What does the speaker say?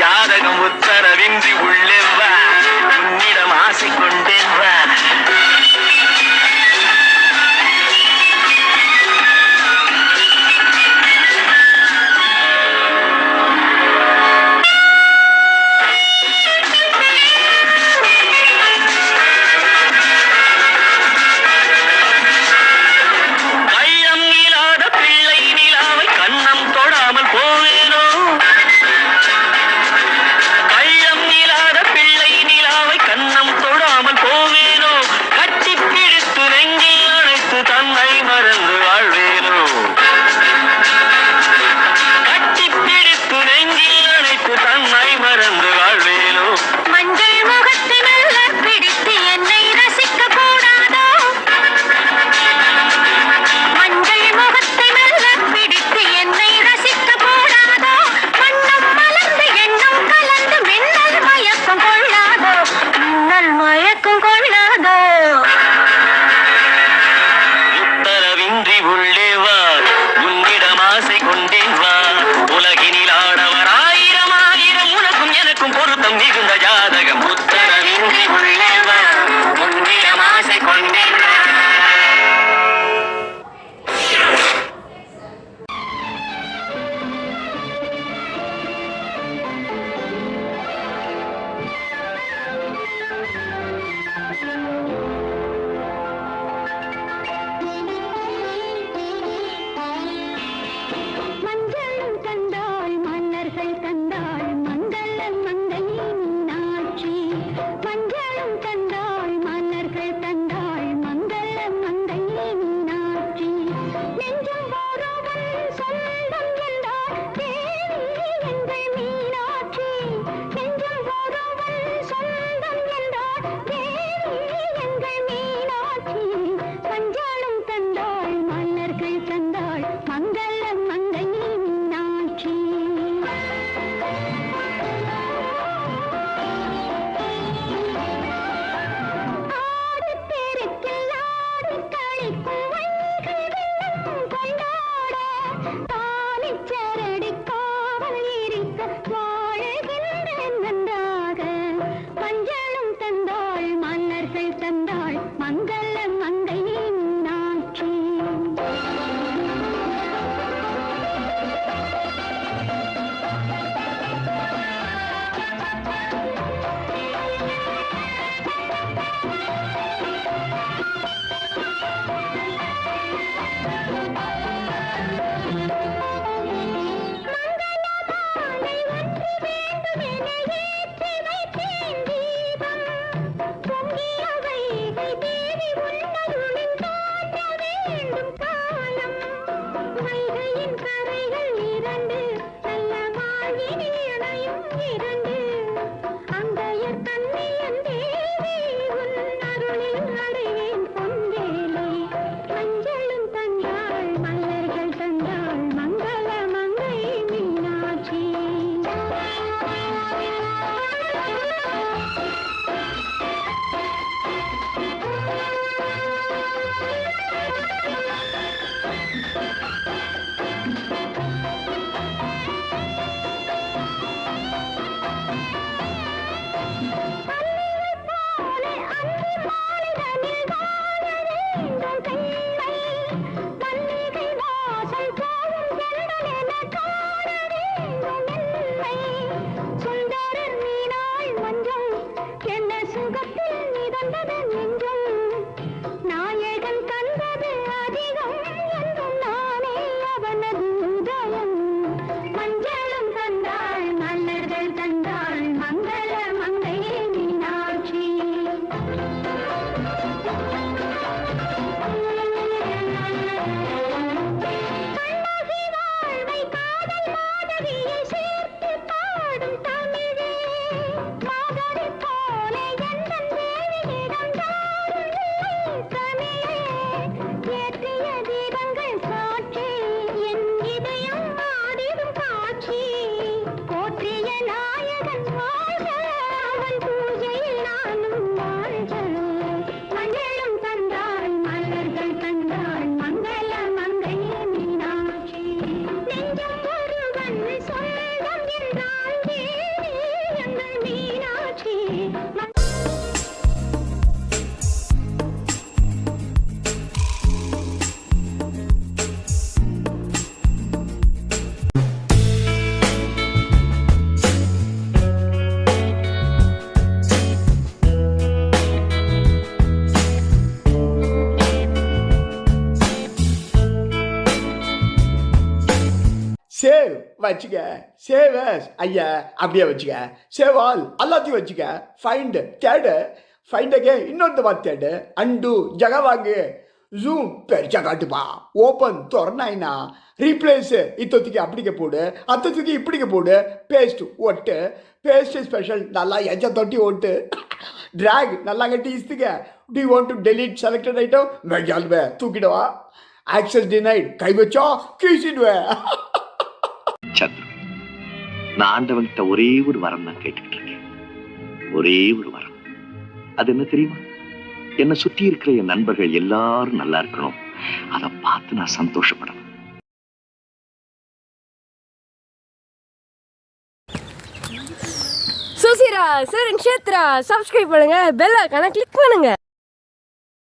ஜாதகம் உத்தரவின்றி உள்ளே வா, உன்னிடம் ஆசை கொண்டேன் வா. வச்சுக்க. சேவஸ் ஐயா அப்படியே வச்சுக்க. சேவால் எல்லாத்தையும் வச்சுக்க. ஃபைண்டு தேடு. ஃபைண்ட் அகேன் இன்னொரு வார்த்தை தேடு. அண்டு ஜகவாங்கு. ஜூம் பெருச்சா காட்டுப்பா. ஓப்பன் துறனாயினா. ரீப்ளேஸ் இத்தொத்திக்கு அப்படிக்க போடு. அத்தத்துக்கு இப்படிக்க போடு. பேஸ்ட் ஒட்டு. பேஸ்ட் ஸ்பெஷல் நல்லா எச்ச தொட்டி ஒட்டு. ட்ராக் நல்லா கட்டி இஸ்துக்க. Do you want to delete selected item மெஜால்வே தூக்கிடுவா. ஆக்சஸ் டினைட் கை வச்சா கீசிடுவேன். சத்ரு, நான் ஆண்டவன்கிட்ட ஒரே ஒரு வரம் தான் கேட்டுக்கிட்டு இருக்கேன். ஒரே ஒரு வரம். அது என்ன தெரியுமா? என்னை சுத்தி இருக்கிற என் நண்பர்கள் எல்லாரும் நல்லா இருக்கணும். அதை பார்த்து நான் சந்தோஷப்படணும். சுசிரா சரண் க்ஷேத்ரா சப்ஸ்கிரைப் பண்ணுங்க, பெல் ஐகானை கிளிக் பண்ணுங்க.